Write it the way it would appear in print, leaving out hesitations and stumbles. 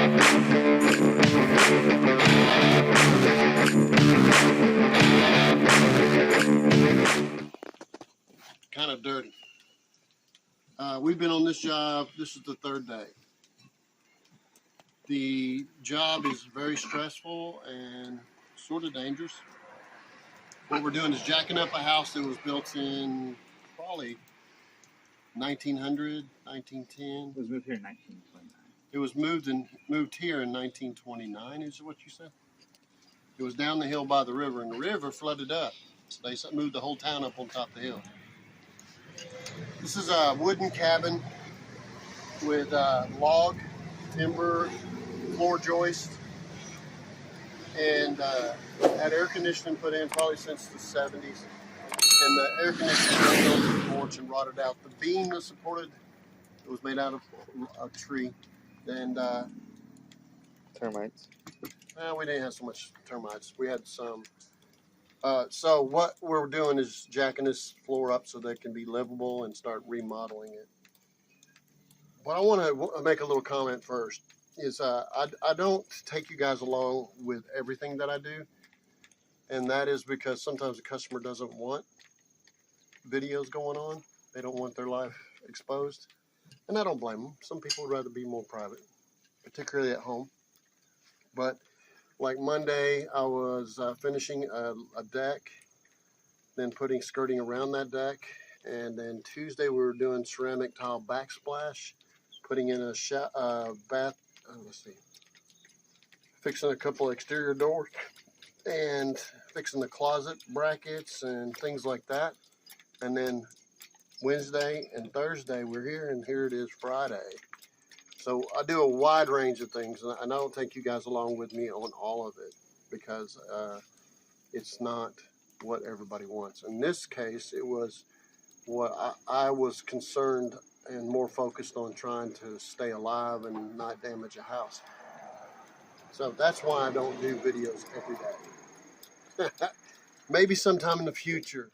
Kind of dirty. We've been on this job, this is the third day. The job is very stressful and sort of dangerous. What we're doing is jacking up a house that was built in probably 1900, 1910. It was moved here in 1929. It was moved here in 1929, is what you said? It was down the hill by the river, and the river flooded up. So they moved the whole town up on top of the hill. This is a wooden cabin with log, timber, floor joist, and had air conditioning put in probably since the 70s. And the air conditioning built on the porch and rotted out. The beam that supported it was made out of a tree. And Termites. well, we didn't have so much termites. We had some. So what we're doing is jacking this floor up so that it can be livable and start remodeling it. But I want to make a little comment first. Is I don't take you guys along with everything that I do, and that is because sometimes the customer doesn't want videos going on. They don't want their life exposed, and I don't blame them. Some people would rather be more private, particularly at home. But like Monday, I was finishing a deck, then putting skirting around that deck, and then Tuesday we were doing ceramic tile backsplash, putting in a bath. Let's see, fixing a couple exterior doors and fixing the closet brackets and things like that. And then Wednesday and Thursday we're here, and here it is Friday. So I do a wide range of things, and I don't take you guys along with me on all of it because it's not what everybody wants. In this case, it was what I was concerned and more focused on trying to stay alive and not damage a house. So that's why I don't do videos every day. Maybe sometime in the future